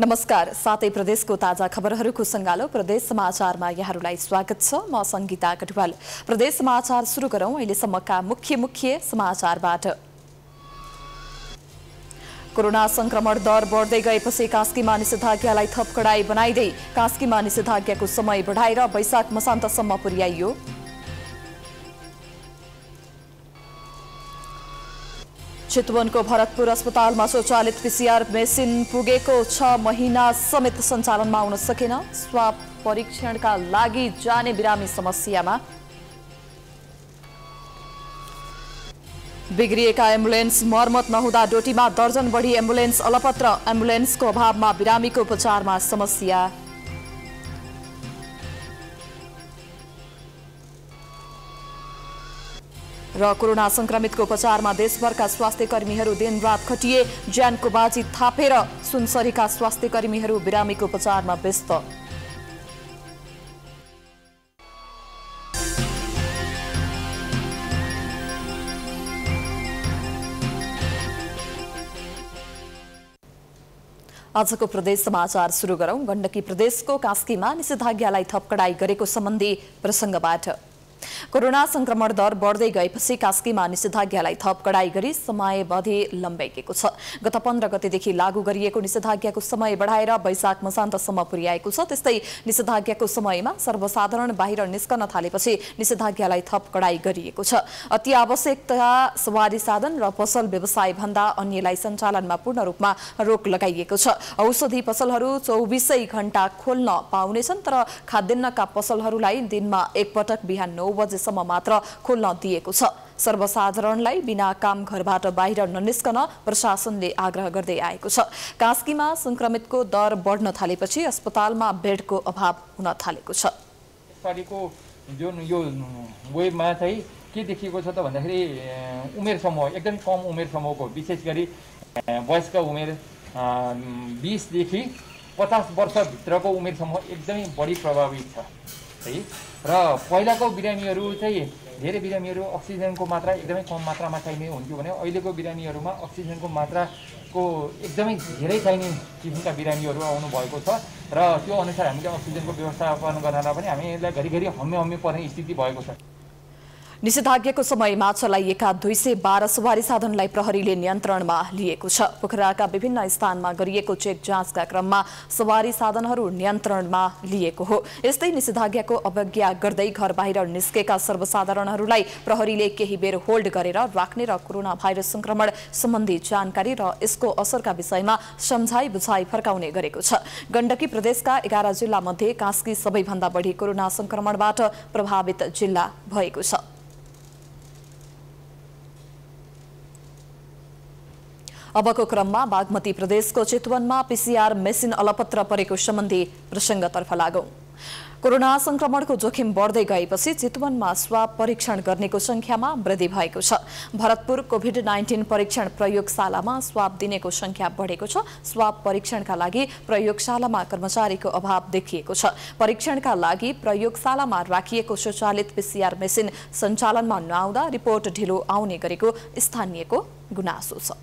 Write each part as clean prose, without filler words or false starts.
नमस्कार, सातै प्रदेशको ताजा खबरहरूको संगालो प्रदेश समाचारमा यहाँहरूलाई स्वागत छ। म संगीता कटुवाल। प्रदेश समाचार सुरु गरौं अहिलेसम्मका मुख्य समाचारबाट। कोरोना संक्रमण दर बढ्दै गएपछि कास्कीमा निषेधाज्ञालाई थप कडाई बनाइदै कास्कीमा निषेधाज्ञाको समय बढाएर वैशाख मसान्तसम्म पुर्याइयो। चितवनको भरतपुर अस्पतालमा स्वचालित पीसीआर मेसिन पुगेको 6 महिना समेत सञ्चालनमा आउन सकेन। स्वाब परीक्षणका लागि जाने बिरामी समस्यामा। बिग्रिएका एम्बुलेन्स मर्मत नहुँदा डोटीमा दर्जन बढी एम्बुलेन्स अलपत्र। एम्बुलेन्सको अभावमा बिरामीको उपचारमा समस्या। र कोरोना संक्रमितको उपचारमा देशभरका स्वास्थ्य कर्मीहरू दिनरात खटिए। ज्यानको बाजी थापेर सुनसरीका स्वास्थ्य कर्मीहरू बिरामीको उपचारमा व्यस्त। आजको प्रदेश समाचार सुरु गरौं। गण्डकी प्रदेशको कास्कीमा निषेधाज्ञालाई थप कडाई गरेको सम्बन्धी प्रसंगबाट। कोरोना संक्रमण दर बढ्दै गएपछि कास्कीमा निषेधाज्ञालाई थप कडाई गरी समयावधि लम्ब्याइएको छ। गत 15 गतेदेखि लागू गरिएको निषेधाज्ञाको समय बढाएर वैशाख मसान्तसम्म पुर्याएको छ। त्यस्तै निषेधाज्ञाको समयमा सर्वसाधारण बाहिर निस्कन थालेपछि निषेधाज्ञालाई थप कडाई गरिएको छ। अति आवश्यकता सवारी साधन र पसल व्यवसाय भन्दा अन्यलाई सञ्चालनमा पूर्ण रूपमा रोक लगाइएको छ। औषधि पसलहरू 24 घण्टा खोल्न पाउनेछन्, तर खाद्यान्नका पसलहरूलाई दिनमा एकपटक बिहान 9 बजेसम्म मात्र खोल्न दिएको छ। सर्वसाधारणलाई बिना काम घरबाट बाहिर ननिस्कन प्रशासनले आग्रह गर्दै आएको छ। कास्कीमा संक्रमितको दर बढ्न थालेपछि अस्पतालमा बेडको अभाव हुन थालेको छ। यसपालिको जुन यो वेबमा चाहिँ के देखिएको छ त भन्दाखेरि उमेर समूह एकदम कम उमेर समूहको, विशेष गरी वयस्क उमेर 20 देखि 50 वर्षभित्रको उमेर समूह एकदमै बढी प्रभावित छ है। र पहिलाको बिरामीहरू चाहिँ धेरै बिरामीहरू अक्सिजनको मात्रा एकदमै कम मात्रामा चाहिने हुन्थ्यो भने अहिलेको बिरामीहरूमा अक्सिजनको मात्राको एकदमै धेरै चाहिने किसिमका बिरामीहरू आउनु भएको छ। र त्यो अनुसार हामीले अक्सिजनको व्यवस्थापन गर्नलाई पनि हामीलाई घरिघरि हम्मे पर्ने स्थिति भएको छ। निषेधाज्ञाको समयमा चलाइएका 212 सवारी साधनलाई प्रहरीले नियन्त्रणमा लिएको छ। पोखराका विभिन्न स्थानमा गरिएको चेक जाँचका क्रममा सवारी साधनहरू नियन्त्रणमा लिएको हो। यस्तै निषेधाज्ञाको अवज्ञा गर्दै घर बाहिर निस्केका सर्वसाधारणहरूलाई प्रहरीले केही बेर होल्ड गरेर राख्ने र कोरोना भाइरस संक्रमण सम्बन्धी जानकारी र यसको असरका विषयमा सम्झाई बुझाई फर्काउने गरेको छ। गण्डकी प्रदेशका 11 जिल्ला मध्ये कास्की सबैभन्दा बढी कोरोना संक्रमणबाट प्रभावित जिल्ला भएको छ। अबको क्रममा बागमती प्रदेशको चितवनमा पीसीआर मेसिन अलपत्र परेको सम्बन्धी प्रसंगतर्फ लागौं। कोरोना संक्रमणको जोखिम बढ्दै गएपछि चितवनमा स्वाब परीक्षण गर्नेको संख्यामा वृद्धि भएको छ। भरतपुर कोभिड-19 परीक्षण प्रयोगशालामा स्वाब दिनेको संख्या बढेको छ। स्वाब परीक्षणका लागि प्रयोगशालामा कर्मचारीको अभाव देखिएको छ। परीक्षणका लागि प्रयोगशालामा राखिएको स्वचालित पीसीआर मेसिन सञ्चालनमा नआउँदा रिपोर्ट ढिलो आउने गरेको स्थानीयको गुनासो छ।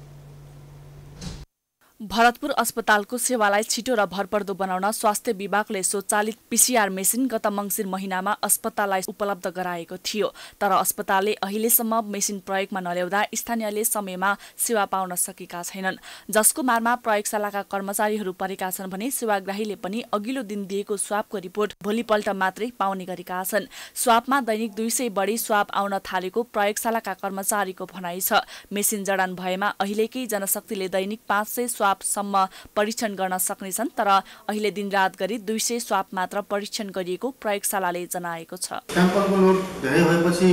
भरतपुर अस्पतालको सेवालाई छिटो र भरपर्दो बनाउन स्वास्थ्य विभागले स्वचालित पीसीआर मेसिन गत मङ्सिर महिनामा अस्पताललाई उपलब्ध गराएको थियो। तर अस्पतालले अहिलेसम्म मेसिन प्रयोगमा नल्याउँदा स्थानीयले समयमा सेवा पाउन सकेका छैनन्। जसको मारमा प्रयोगशालाका कर्मचारीहरू परेका छन् भने सेवाग्राहीले पनि अघिल्लो दिन दिएको स्वाबको रिपोर्ट भोलिपल्ट मात्रै पाउने गरेका छन्। स्वाबमा दैनिक 200 बढी स्वाब आउन थालेको प्रयोगशालाका कर्मचारीको भनाइ छ। मेसिन जडान भएमा अहिलेकै जनशक्तिले दैनिक 500 स्वाबसम्म परीक्षण गर्न सक्नेछन्, तर अहिले दिनरात गरी 200 स्वाब मात्र परीक्षण गरिएको प्रयोगशालाले जनाएको छ। स्याम्पलको लोड धेरै भएपछि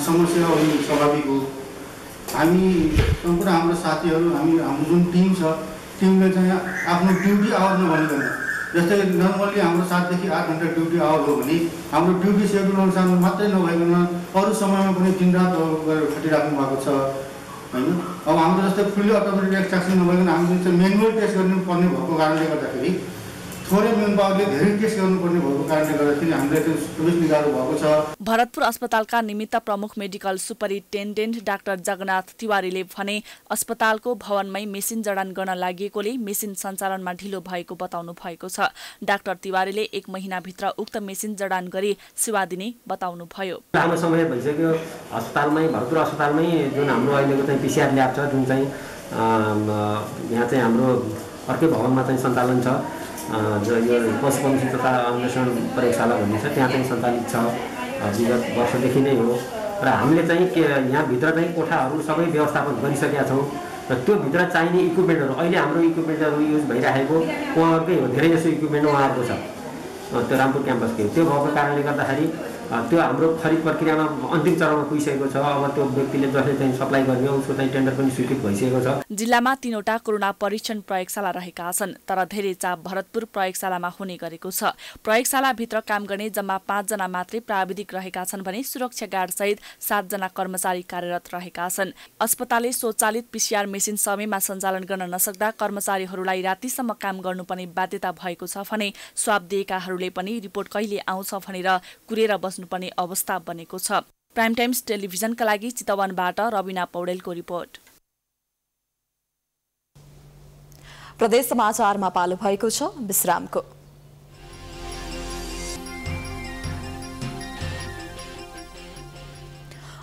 समस्या हुनु स्वाभाविक हो। हामी सम्पूर्ण हाम्रो साथीहरू हाम्रो जुन टिम छ, टिमले चाहिँ आफ्नो ड्युटी आवर नभनिकन, जस्तै नर्मली हाम्रो 7 देखि 8 घण्टा ड्युटी आवर हो भने हाम्रो ड्युटी सेड्युल अनुसार मात्रै नभइकन अरू समयमा पनि दिनरात गरेर खटिराख्नु भएको छ हैन। अब हाम्रो जस्तै फुल्ली अटोमेटिक एक्सट्र्याक्सन नभइकन हामीले चाहिँ म्यानुअल टेस्ट गर्नुपर्ने भएको कारणले गर्दाखेरि थोरै मेन पावरले धेरै केस गर्नुपर्ने भएको कारणले गर्दाखेरि हामीलाई त्यो सबै गाह्रो भएको छ। भरतपुर अस्पतालका निमित्त प्रमुख मेडिकल सुपरिन्टेन्डेन्ट डाक्टर जगन्नाथ तिवारीले भने अस्पतालको भवनमै मेसिन जडान गर्न लागेकोले मेसिन सञ्चालनमा ढिलो भएको बताउनु भएको छ। डाक्टर तिवारीले 1 महिनाभित्र उक्त मेसिन जडान गरी सेवा दिने बताउनुभयो। लामो समय भइसक्यो अस्पतालमै भरतपुर अस्पतालमै जुन हाम्रो अहिलेको चाहिँ PCR ल्याब छ जुन चाहिँ यहाँ चाहिँ हाम्रो अर्कै भवनमा चाहिँ सञ्चालन छ, यो पशुपक्षी तथा अन्वेषण प्रयोगशाला भन्ने छ, त्यहाँ चाहिँ सञ्चालित छ विगत वर्षदेखि नै हो। र हामीले चाहिँ यहाँभित्र चाहिँ कोठाहरू सबै व्यवस्थापन गरिसकेका छौँ र त्यो भित्र चाहिने इक्विपमेन्टहरू अहिले हाम्रो इक्विपमेन्टहरू युज भइरहेको उहाँहरूकै हो, धेरै जसो इक्विपमेन्ट उहाँहरूको छ त्यो रामपुर क्याम्पसकै। त्यो भएको कारणले गर्दाखेरि त्यो हाम्रो खरिद प्रक्रियामा अन्तिम चरणमा पुगिसकेको छ। अब त्यो व्यक्तिले जसले चाहिँ सप्लाई गर्ने उसको चाहिँ टेन्डर पनि स्वीकृत भइसकेको छ। जिल्लामा 3वटा कोरोना परीक्षण प्रयोगशाला रहेका छन्, तर धेरै चाप भरतपुर प्रयोगशालामा हुने गरेको छ। प्रयोगशालाभित्र काम गर्ने जम्मा 5 जना मात्रै प्राविधिक रहेका छन् भने सुरक्षा गार्ड सहित 7 जना कर्मचारी कार्यरत रहेका छन्। अस्पतालले स्वचालित PCR मेसिन समयमा सञ्चालन गर्न नसक्दा कर्मचारीहरूलाई रातिसम्म काम गर्नुपर्ने बाध्यता भएको छ भने स्वाब दिएकाहरूले पनि रिपोर्ट कहिले आउँछ भनेर कुरेर बस्नुपर्ने अवस्था बनेको छ। प्राइम टाइम्स टेलिभिजनका लागि चितवनबाट रबिना पौडेलको रिपोर्ट। प्रदेश समाचारमा पालो भएको छ विश्रामको।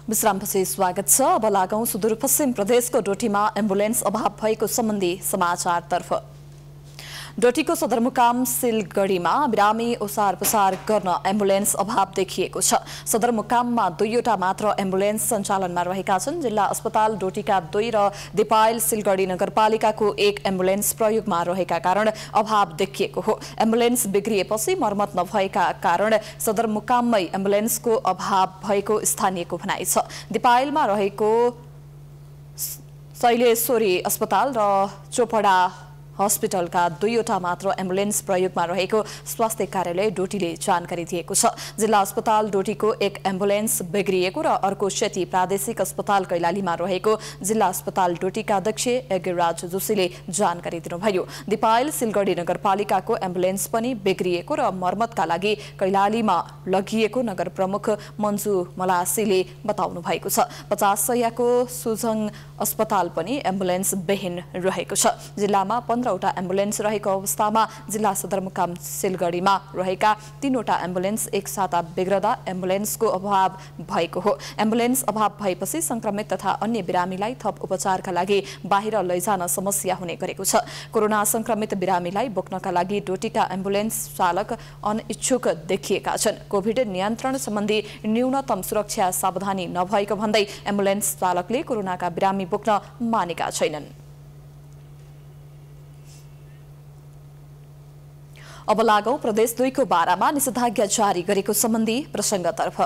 विश्रामपछि स्वागत छ। अब लागौं सुदूरपश्चिम प्रदेशको डोटीमा एम्बुलेन्स अभाव भएको सम्बन्धी समाचारतर्फ। डोटीको सदरमुकाम सिलगढीमा बिरामी ओसार पसार गर्न एम्बुलेन्स अभाव देखिएको छ। सदरमुकाममा 2वटा मात्र एम्बुलेन्स सञ्चालनमा रहेका छन्। जिल्ला अस्पताल डोटीका 2 र दिपायल सिलगढी नगरपालिकाको 1 एम्बुलेन्स प्रयोगमा रहेका कारण अभाव देखिएको हो। एम्बुलेन्स बिग्रिएपछि मर्मत नभएका कारण सदरमुकाममै एम्बुलेन्सको अभाव भएको स्थानीयको भनाइ छ। दिपायलमा रहेको शैलेश्वरी अस्पताल र चोपडा हस्पिटलका 2वटा मात्र एम्बुलेन्स प्रयोगमा रहेको स्वास्थ्य कार्यालय डोटीले जानकारी दिएको छ। जिल्ला अस्पताल डोटीको 1 एम्बुलेन्स बिग्रिएको र अर्को क्षति प्रादेशिक अस्पताल कैलालीमा रहेको जिल्ला अस्पताल डोटीका अध्यक्ष यज्ञराज जोशीले जानकारी दिनुभयो। दिपायल सिलगढी नगरपालिकाको एम्बुलेन्स पनि बिग्रिएको र मर्मतका लागि कैलालीमा लगिएको नगर प्रमुख मन्जु मलासीले बताउनु भएको छ। 50 शैय्याको सुजङ अस्पताल पनि एम्बुलेन्स विहीन रहेको छ। जिल्लामा 15वटा एम्बुलेन्स रहेको अवस्थामा जिल्ला सदरमुकाम सिलगढीमा रहेका 3वटा एम्बुलेन्स एक साता बिग्रदा एम्बुलेन्सको अभाव भएको हो। एम्बुलेन्स अभाव भएपछि संक्रमित तथा अन्य बिरामीलाई थप उपचारका लागि बाहिर लैजान समस्या हुने गरेको छ। कोरोना संक्रमित बिरामीलाई बोक्नका लागि डोटीका एम्बुलेन्स चालक अनिच्छुक देखिएका छन्। कोभिड नियन्त्रण सम्बन्धी न्यूनतम सुरक्षा सावधानी नभएको भन्दै एम्बुलेन्स चालकले कोरोनाका बिरामी बोक्न मानेका छैनन्। अब लागौं प्रदेश 2 को बारामा निषेधाज्ञा जारी गरेको सम्बन्धी प्रसंगतर्फ।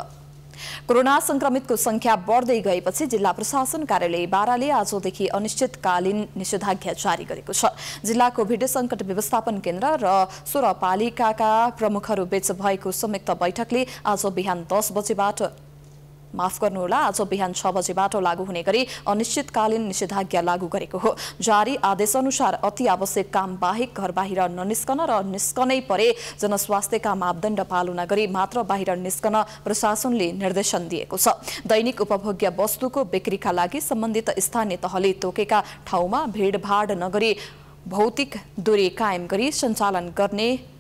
कोरोना संक्रमितको संख्या बढ्दै गएपछि जिल्ला प्रशासन कार्यालय बाराले आजदेखि अनिश्चितकालीन निषेधाज्ञा जारी गरेको छ। जिल्ला कोभिड संकट व्यवस्थापन केन्द्र र 16 पालिकाका प्रमुखहरूबीच भएको संयुक्त बैठकले आज बिहान 10 बजेबाट आज बिहान 6 बजेबाट लागू हुने गरी अनिश्चितकालीन निषेधाज्ञा लागू गरेको हो। जारी आदेश अनुसार अति आवश्यक काम बाहेक घर बाहिर ननिस्कन र निस्कनै परे जनस्वास्थ्यका मापदण्ड पालना गरी मात्र बाहिर निस्कन प्रशासनले निर्देशन दिएको छ। दैनिक उपभोग्य वस्तुको बिक्रीका लागि सम्बन्धित स्थानीय तहले तोकेका ठाउँमा भीडभाड नगरी भौतिक दूरी कायम गरी सञ्चालन गर्ने,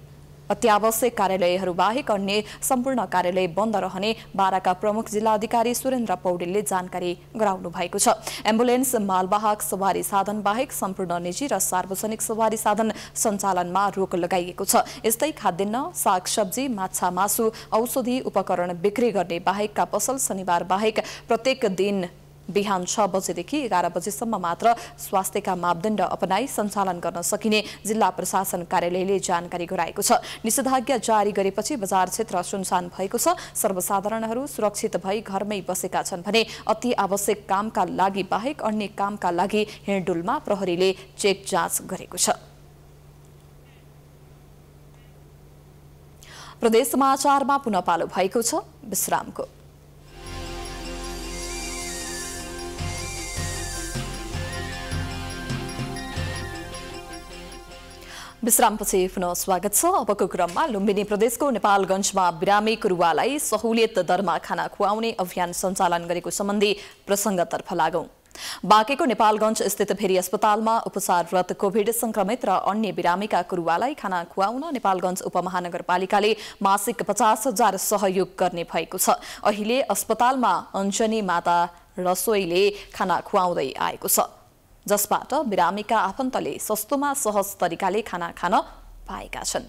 अत्यावश्यक कार्यालयहरू बाहेक अन्य सम्पूर्ण कार्यालय बन्द रहने बाराका प्रमुख जिल्ला अधिकारी सुरेन्द्र पौडेलले जानकारी गराउनु भएको छ। एम्बुलेन्स, मालवाहक सवारी साधन बाहेक सम्पूर्ण निजी र सार्वजनिक सवारी साधन सञ्चालनमा रोक लगाइएको छ। यस्तै खाद्यान्न, सागसब्जी, माछा मासु, औषधि उपकरण बिक्री गर्ने बाहेकका पसल शनिबार बाहेक प्रत्येक दिन बिहान 6 बजेदेखि 11 बजेसम्म मात्र स्वास्थ्यका मापदण्ड अपनाई सञ्चालन गर्न सकिने जिल्ला प्रशासन कार्यालयले जानकारी गराएको छ। निषेधाज्ञा जारी गरेपछि बजार क्षेत्र सुनसान भएको छ। सर्वसाधारणहरू सुरक्षित भई घरमै बसेका छन् भने अति आवश्यक कामका लागि बाहेक अन्य कामका लागि हिँडडुलमा प्रहरीले चेक जाँच गरेको छ। प्रदेश समाचारमा पुनः पालो भएको छ विश्रामको। विश्रामपछि पुनः स्वागत छ। अबको क्रममा लुम्बिनी प्रदेशको नेपालगञ्जमा बिरामी कुरुवालाई सहुलियत दरमा खाना खुवाउने अभियान सञ्चालन गरेको सम्बन्धी प्रसङ्गतर्फ लागौं। बाँकेको नेपालगञ्ज स्थित भेरी अस्पतालमा उपचाररत कोभिड संक्रमित र अन्य बिरामीका कुरुवालाई खाना खुवाउन नेपालगञ्ज उपमहानगरपालिकाले मासिक 50,000 सहयोग गर्ने भएको छ। अहिले अस्पतालमा अञ्जनी माता रसोईले खाना खुवाउँदै आएको छ, जसबाट बिरामीका आफन्तले सस्तोमा सहज तरिकाले खाना खान पाएका छन्।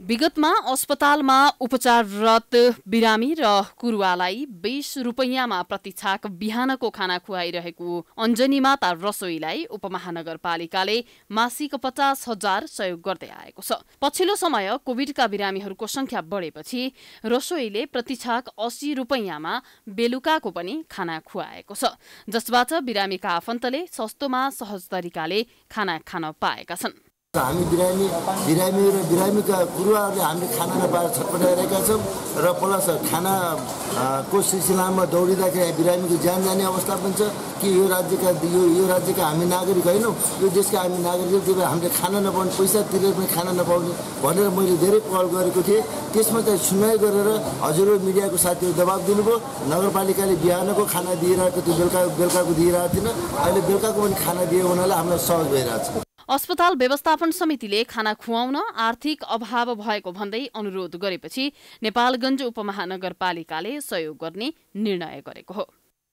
विगतमा अस्पतालमा उपचाररत बिरामी र कुरुवालाई 20 रुपैयाँमा प्रतिछाक बिहानको खाना खुवाइरहेको अञ्जनी माता रसोईलाई उपमहानगरपालिकाले मासिक 50,000 सहयोग गर्दै आएको छ। पछिल्लो समय कोभिडका बिरामीहरूको संख्या बढेपछि रसोईले प्रतिछाक 80 रुपैयाँमा बेलुकाको पनि खाना खुवाएको छ, जसबाट बिरामीका आफन्तले सस्तोमा सहज तरिकाले खाना खान पाएका छन्। हामी बिरामी र बिरामीका कुरुवाहरूले हामीले खाना नपाएर छटपटाइरहेका छौँ र प्लस खानाको सिलसिलामा दौडिँदाखेरि बिरामीको ज्यान जाने अवस्था पनि छ कि यो राज्यका हामी नागरिक होइनौँ, यो देशका हामी नागरिक, त्यही भएर हामीले खाना नपाउने, पैसा तिरेर पनि खाना नपाउने भनेर मैले धेरै पहल गरेको थिएँ। त्यसमा चाहिँ सुनवाई गरेर हजुरहरू मिडियाको साथीहरू दबाब दिनुभयो। नगरपालिकाले बिहानको खाना दिइरहेको थियो, बेलुकाको दिइरहेको थिएन। अहिले बेलुकाको पनि खाना दिए हुनाले हामीलाई सहज भइरहेको छ। अस्पताल व्यवस्थापन समितिले खाना खुवाउन आर्थिक अभाव भएको भन्दै अनुरोध गरेपछि नेपालगञ्ज उपमहानगरपालिकाले सहयोग गर्ने निर्णय गरेको हो।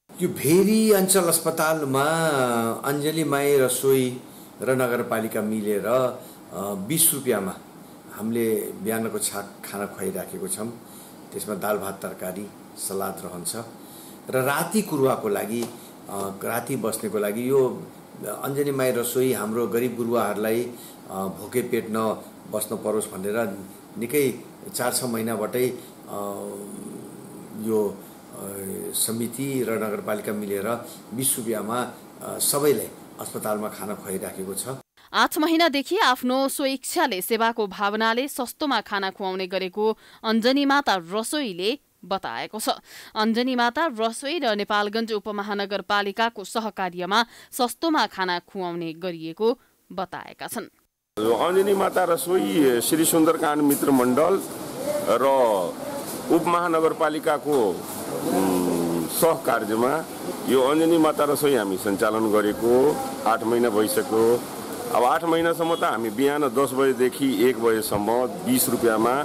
यो भेरी अञ्चल अस्पतालमा अञ्जली माई रसोई र नगरपालिका मिलेर 20 रुपियाँमा हामीले बिहानको खाना खुवाइराखेको छौँ। त्यसमा दाल भात तरकारी सलाद रहन्छ र राति कुरुवाको लागि राति बस्नेको लागि यो अञ्जनी माई रसोई हाम्रो गरिब गुरुवाहरूलाई भोके पेट नबस्न परोस् भनेर निकै 4-6 महिनाबाटै यो समिति र नगरपालिका मिलेर 20 रुपियाँमा सबैलाई अस्पतालमा खाना खुवाइराखेको छ। 8 महिनादेखि आफ्नो स्वेच्छाले सेवाको भावनाले सस्तोमा खाना खुवाउने गरेको अञ्जनी माता रसोईले बताएको छ। अञ्जनी माता रसोई र नेपालगञ्ज उपमहानगरपालिकाको सहकार्यमा सस्तोमा खाना खुवाउने गरिएको बताएका छन्। अञ्जनी माता रसोई श्री सुन्दरकाण्ड मित्र मण्डल र उपमहानगरपालिकाको सहकार्यमा यो अञ्जनी माता रसोई हामी सञ्चालन गरेको 8 महिना भइसक्यो। अब 8 महिनासम्म त हामी बिहान 10 बजेदेखि 1 बजेसम्म 20 रुपियाँमा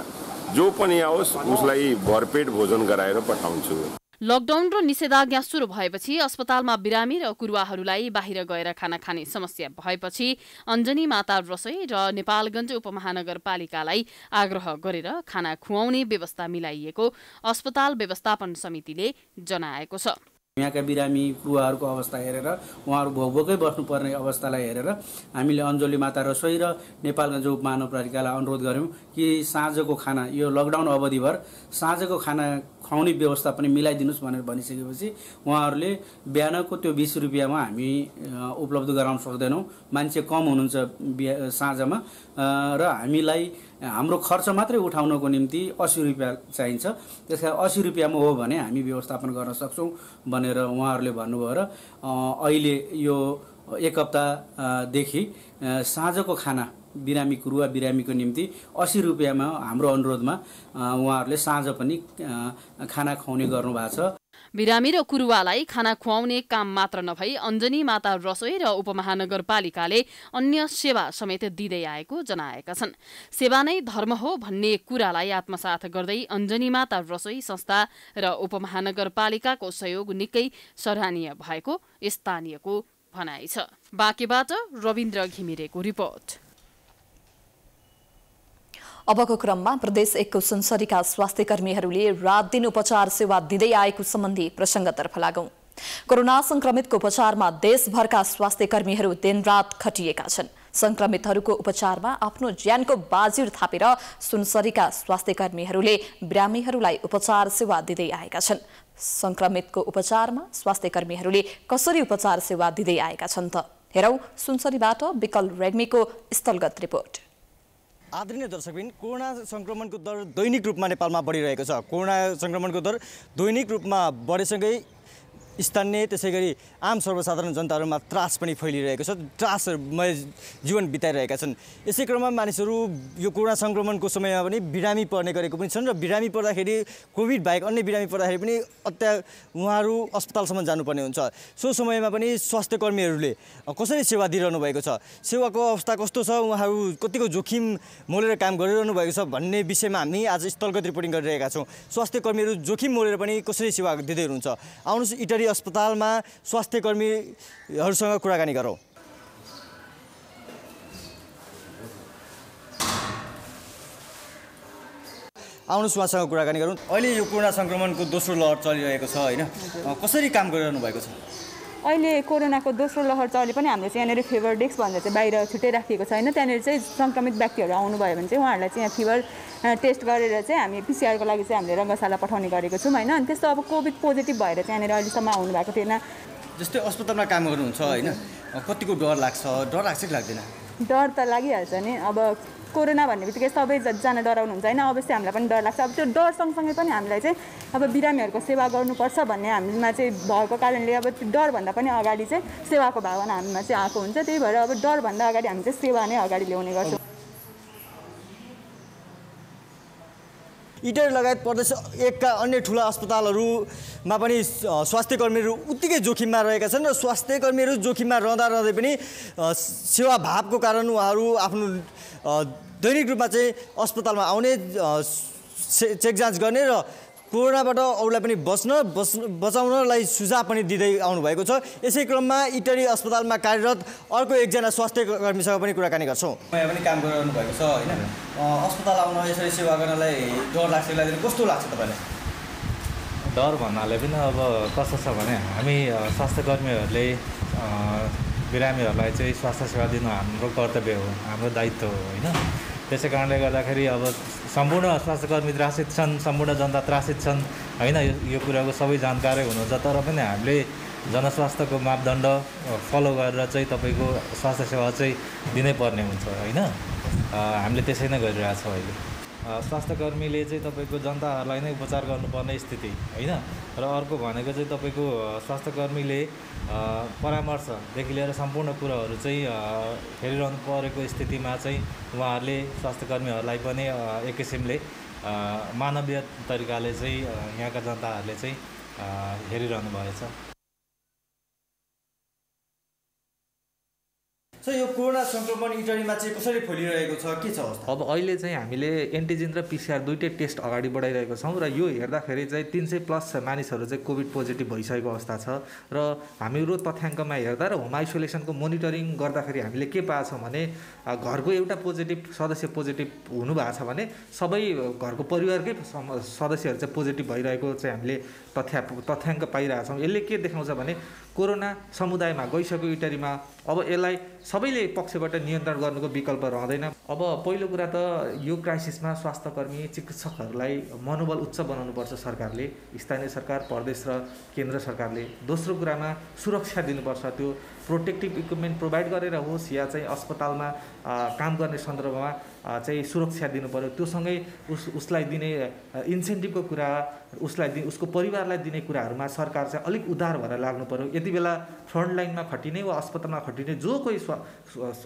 जो पनि आओस् उसलाई भरपेट भोजन गराएर पठाउँछु। लकडाउन र निषेधाज्ञा सुरु भएपछि अस्पतालमा बिरामी र कुरुवाहरूलाई बाहिर गएर खाना खाने समस्या भएपछि अञ्जनी माता रसोई र नेपालगञ्ज उपमहानगरपालिकालाई आग्रह गरेर खाना खुवाउने व्यवस्था मिलाइएको अस्पताल व्यवस्थापन समितिले जनाएको छ। यहाँका बिरामी कुरुवाहरूको अवस्था हेरेर उहाँहरू भोकभोकै बस्नुपर्ने अवस्थालाई हेरेर हामीले अञ्जली माता रसोई र नेपालगञ्ज उपमहानगरपालिकालाई अनुरोध गऱ्यौँ कि साँझको खाना यो लकडाउन अवधिभर साँझको खाना खुवाउने व्यवस्था पनि मिलाइदिनुहोस् भनेर भनिसकेपछि उहाँहरूले बिहानको त्यो 20 रुपियाँमा हामी उपलब्ध गराउन सक्दैनौँ। मान्छे कम हुनुहुन्छ साँझमा र हामीलाई हाम्रो खर्च मात्रै उठाउनको निम्ति 80 रुपियाँ चाहिन्छ। त्यसकारण 80 रुपियाँमा हो भने हामी व्यवस्थापन गर्न सक्छौँ भनेर उहाँहरूले भन्नुभयो र अहिले यो 1 हप्तादेखि साँझको खाना बिरामी कुरुवा बिरामीको निम्ति 80 रुपियाँमा हाम्रो अनुरोधमा उहाँहरूले साँझ पनि खाना खुवाउने गर्नुभएको छ। बिरामी र कुरुवालाई खाना खुवाउने काम मात्र नभई अञ्जनी माता रसोई र उपमहानगरपालिकाले अन्य सेवा समेत दिँदै आएको जनाएका छन्। सेवा नै धर्म हो भन्ने कुरालाई आत्मसात गर्दै अञ्जनी माता रसोई संस्था र उपमहानगरपालिकाको सहयोग निकै सराहनीय भएको स्थानीयको भनाइ छ। बाँकेबाट रविन्द्र घिमिरेको रिपोर्ट। अबको क्रममा प्रदेश 1 को सुनसरीका स्वास्थ्य कर्मीहरूले रात दिन उपचार सेवा दिँदै आएको सम्बन्धी प्रसङ्गतर्फ लागौं। कोरोना संक्रमितको उपचारमा देशभरका स्वास्थ्य कर्मीहरू दिनरात खटिएका छन्। संक्रमितहरूको उपचारमा आफ्नो ज्यानको बाजिर थापेर सुनसरीका स्वास्थ्य कर्मीहरूले बिरामीहरूलाई उपचार सेवा दिँदै आएका छन्। संक्रमितको उपचारमा स्वास्थ्य कर्मीहरूले कसरी उपचार सेवा दिँदै आएका छन् त हेरौं सुनसरीबाट विकल रेग्मीको स्थलगत रिपोर्ट। आदरणीय दर्शकबिन, कोरोना संक्रमणको दर दैनिक रूपमा नेपालमा बढिरहेको छ। कोरोना संक्रमणको दर दैनिक रूपमा बढेसँगै स्थानीय त्यसै गरी आम सर्वसाधारण जनताहरूमा त्रास पनि फैलिरहेको छ, त्रासमय जीवन बिताइरहेका छन्। यसै क्रममा मानिसहरू यो कोरोना सङ्क्रमणको समयमा पनि बिरामी पर्ने गरेको पनि छन् र बिरामी पर्दाखेरि कोभिड बाहेक अन्य बिरामी पर्दाखेरि पनि उहाँहरू अस्पतालसम्म जानुपर्ने हुन्छ। सो समयमा पनि स्वास्थ्य कर्मीहरूले कसरी सेवा दिइरहनु भएको छ, सेवाको अवस्था कस्तो छ, उहाँहरू कतिको जोखिम मोलेर काम गरिरहनु भएको छ भन्ने विषयमा हामी आज स्थलगत रिपोर्टिङ गरिरहेका छौँ। स्वास्थ्य कर्मीहरू जोखिम मोलेर पनि कसरी सेवा दिँदै हुनुहुन्छ, आउनुहोस् इटरी अस्पतालमा स्वास्थ्य कर्मीहरूसँग कुराकानी गरौँ। आउनुहोस् उहाँसँग कुराकानी गरौँ। अहिले यो कोरोना सङ्क्रमणको दोस्रो लहर चलिरहेको छ होइन, कसरी काम गरिरहनु भएको छ? अहिले कोरोनाको दोस्रो लहर चले पनि हामीले चाहिँ यहाँनिर फिभर डेस्क भनेर चाहिँ बाहिर छुट्टै राखिएको छैन। त्यहाँनिर चाहिँ सङ्क्रमित व्यक्तिहरू आउनुभयो भने चाहिँ उहाँहरूलाई चाहिँ यहाँ फिभर टेस्ट गरेर चाहिँ हामी पिसिआरको लागि चाहिँ हामीले रङ्गशाला पठाउने गरेको छौँ होइन। अनि त्यस्तो अब कोभिड पोजिटिभ भएर चाहिँ यहाँनिर अहिलेसम्म आउनु भएको थिएन। जस्तै अस्पतालमा काम गर्नुहुन्छ होइन, कतिको डर लाग्छ, डर लाग्छ कि लाग्दैन? डर त लागिहाल्छ नि, अब कोरोना भन्ने बित्तिकै सबैजना डराउनुहुन्छ होइन, अवश्य हामीलाई पनि डर लाग्छ। अब त्यो डर सँगसँगै पनि हामीलाई चाहिँ अब बिरामीहरूको सेवा गर्नुपर्छ भन्ने हामीमा चाहिँ भएको कारणले अब डरभन्दा पनि अगाडि चाहिँ सेवाको भावना हामीमा चाहिँ आएको हुन्छ। त्यही भएर अब डरभन्दा अगाडि हामी चाहिँ सेवा नै अगाडि ल्याउने गर्छौँ। इटरी लगायत प्रदेश एकका अन्य ठुला अस्पतालहरूमा पनि स्वास्थ्य कर्मीहरू उत्तिकै जोखिममा रहेका छन् र स्वास्थ्य कर्मीहरू जोखिममा रहँदै पनि सेवाभावको कारण उहाँहरू आफ्नो दैनिक रूपमा चाहिँ अस्पतालमा आउने, चेक जाँच गर्ने र कोरोनाबाट अरूलाई पनि बचाउनलाई सुझाव पनि दिँदै आउनुभएको छ। यसै क्रममा इटरी अस्पतालमा कार्यरत अर्को एकजना स्वास्थ्य कर्मीसँग पनि कुराकानी गर्छौँ। यहाँ पनि काम गरिरहनु भएको छ होइन, अस्पताल आउन यसरी सेवा गर्नलाई डर लाग्छ लाग्दैन, कस्तो लाग्छ तपाईँलाई? डर भन्नाले पनि अब कस्तो छ भने हामी स्वास्थ्य कर्मीहरूले बिरामीहरूलाई चाहिँ स्वास्थ्य सेवा दिनु हाम्रो कर्तव्य हो, हाम्रो दायित्व हो होइन। त्यसै कारणले गर्दाखेरि अब सम्पूर्ण स्वास्थ्यकर्मी त्रासित छन्, सम्पूर्ण जनता त्रासित छन् होइन। यो कुराको सबै जानकारै हुनुहुन्छ, तर पनि हामीले जनस्वास्थ्यको मापदण्ड फलो गरेर चाहिँ तपाईँको स्वास्थ्य सेवा चाहिँ दिनै पर्ने हुन्छ होइन। हामीले त्यसै नै गरिरहेछौँ अहिले। स्वास्थ्यकर्मीले चाहिँ तपाईँको जनताहरूलाई नै उपचार गर्नुपर्ने स्थिति होइन। र अर्को भनेको चाहिँ तपाईँको स्वास्थ्यकर्मीले परामर्शदेखि लिएर सम्पूर्ण कुराहरू चाहिँ हेरिरहनु परेको स्थितिमा चाहिँ उहाँहरूले स्वास्थ्यकर्मीहरूलाई पनि एक किसिमले मानवीय तरिकाले चाहिँ यहाँका जनताहरूले चाहिँ हेरिरहनु भएछ। सर यो कोरोना सङ्क्रमण इटरीमा चाहिँ कसरी फैलिरहेको छ, के छ अवस्था? अब अहिले चाहिँ हामीले एन्टिजेन र पिसिआर दुइटै टेस्ट अगाडि बढाइरहेको छौँ र यो हेर्दाखेरि चाहिँ 300+ मानिसहरू चाहिँ कोभिड पोजिटिभ भइसकेको अवस्था छ। र हामीहरू तथ्याङ्कमा हेर्दा र होम आइसोलेसनको मोनिटरिङ गर्दाखेरि हामीले के पाएको छौँ भने घरको एउटा सदस्य पोजिटिभ हुनुभएको छ भने सबै घरको परिवारकै सदस्यहरू चाहिँ पोजिटिभ भइरहेको चाहिँ हामीले तथ्याङ्क पाइरहेको छौँ। यसले के देखाउँछ भने कोरोना समुदायमा गइसक्यो इटरीमा। अब यसलाई सबैले पक्षबाट नियन्त्रण गर्नुको विकल्प रहँदैन। अब पहिलो कुरा त यो क्राइसिसमा स्वास्थ्यकर्मी चिकित्सकहरूलाई मनोबल उच्च बनाउनुपर्छ सरकारले, स्थानीय सरकार, प्रदेश र केन्द्र सरकारले। दोस्रो कुरामा सुरक्षा दिनुपर्छ, त्यो प्रोटेक्टिभ इक्विपमेन्ट प्रोभाइड गरेर होस् या चाहिँ अस्पतालमा काम गर्ने सन्दर्भमा चाहिँ सुरक्षा दिनु पर्यो। त्योसँगै उसलाई दिने इन्सेन्टिभको कुरा, उसको परिवारलाई दिने कुराहरूमा सरकार चाहिँ अलिक उदार भएर लाग्नु पर्यो। यति बेला फ्रन्टलाइनमा खटिने वा अस्पतालमा खटिने जो कोही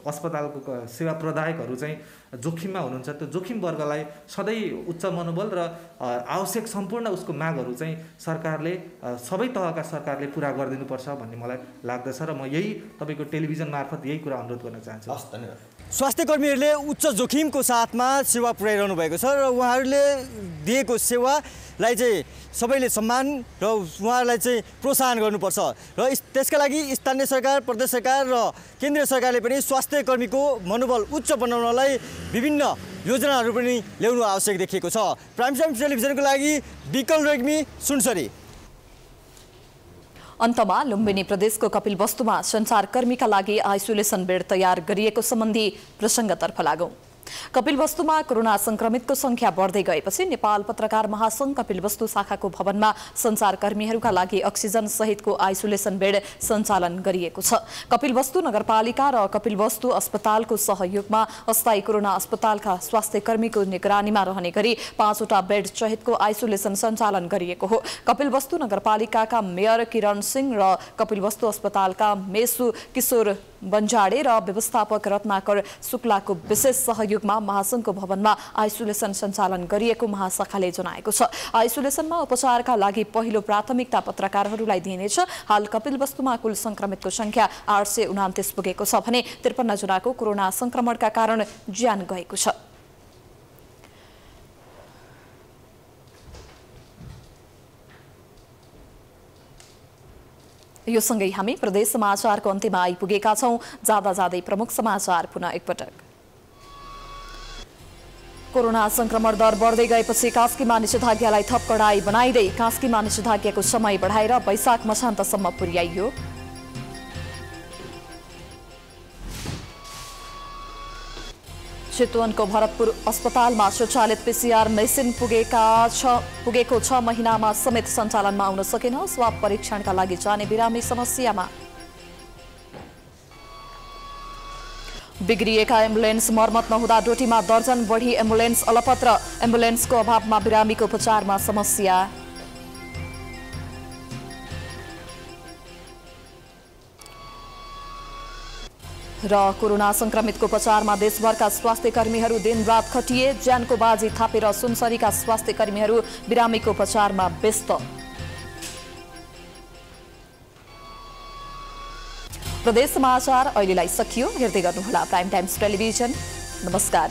अस्पतालको सेवा प्रदायकहरू चाहिँ जोखिममा हुनुहुन्छ, त्यो जोखिम वर्गलाई सधैँ उच्च मनोबल र आवश्यक सम्पूर्ण उसको मागहरू चाहिँ सरकारले सबै तहका सरकारले पुरा गरिदिनुपर्छ भन्ने मलाई लाग्दछ र म यही तपाईँको टेलिभिजन मार्फत यही कुरा अनुरोध गर्न चाहन्छु। हस्, धन्यवाद। स्वास्थ्य कर्मीहरूले उच्च जोखिमको साथमा सेवा पुर्याइरहनु भएको छ र उहाँहरूले दिएको सेवालाई चाहिँ सबैले सम्मान र उहाँहरूलाई चाहिँ प्रोत्साहन गर्नुपर्छ र त्यसका लागि स्थानीय सरकार, प्रदेश सरकार र केन्द्रीय सरकारले पनि स्वास्थ्य कर्मीको मनोबल उच्च बनाउनलाई विभिन्न योजनाहरू पनि ल्याउनु आवश्यक देखिएको छ। प्राइम टाइम टेलिभिजनको लागि विकल रेग्मी, सुनसरी। अन्तमा लुम्बिनी प्रदेशको कपिलवस्तुमा सञ्चारकर्मीका लागि आइसोलेसन बेड तयार गरिएको सम्बन्धी प्रसङ्गतर्फ लागौं। कपिलवस्तुमा कोरोना संक्रमितको संख्या बढ्दै गएपछि नेपाल पत्रकार महासंघ कपिलवस्तु शाखाको भवनमा सञ्चारकर्मीहरूका लागि अक्सिजन सहितको आइसोलेसन बेड सञ्चालन गरिएको छ। कपिलवस्तु नगरपालिका र कपिलवस्तु अस्पतालको सहयोगमा अस्थायी कोरोना अस्पतालका स्वास्थ्यकर्मीको निगरानीमा रहने गरी 5वटा बेड सहितको आइसोलेसन सञ्चालन गरिएको हो। कपिलवस्तु नगरपालिकाका मेयर किरण सिंह र कपिलवस्तु अस्पतालका मेसु किशोर बन्जाडे र व्यवस्थापक रत्नाकर शुक्लाको विशेष सहयोगमा महासंघको भवनमा आइसोलेसन सञ्चालन गरिएको महाशाखाले जनाएको छ। आइसोलेसनमा उपचारका लागि पहिलो प्राथमिकता पत्रकारहरूलाई दिइनेछ। हाल कपिलवस्तुमा कुल संक्रमितको संख्या 829 पुगेको छ भने 53 जनाको कोरोना संक्रमणका कारण ज्यान गएको छ। यो सँगै हामी प्रदेश समाचारको अन्त्यमा आइपुगेका छौं। जाँदा जाँदै प्रमुख समाचार पुनः एकपटक। कोरोना संक्रमण दर बढ्दै गएपछि कास्कीमा निषेधाज्ञालाई थप कडाई बनाइदै कास्कीमा निषेधाज्ञाको समय बढाएर वैशाख मसान्तसम्म पुर्याइयो। चितवनको भरतपुर अस्पतालमा स्वचालित पीसीआर मेसिन पुगेको 6 महिनामा समेत सञ्चालनमा आउन सकेन। स्वाब परीक्षणका लागि जाने बिरामी समस्यामा। बिग्रिएका एम्बुलेन्स मर्मत नहुँदा डोटीमा दर्जन बढी एम्बुलेन्स अलपत्र। एम्बुलेन्सको अभावमा बिरामीको उपचारमा समस्या। र कोरोना संक्रमितको उपचारमा देशभरका स्वास्थ्यकर्मीहरू दिनरात खटिए। ज्यानको बाजी थापेर सुनसरीका स्वास्थ्यकर्मीहरू बिरामीको उपचारमा व्यस्त। प्रदेश समाचार अहिलेलाई सकियो। हेर्दै गर्नुहोला प्राइम टाइम्स टेलिभिजन। नमस्कार।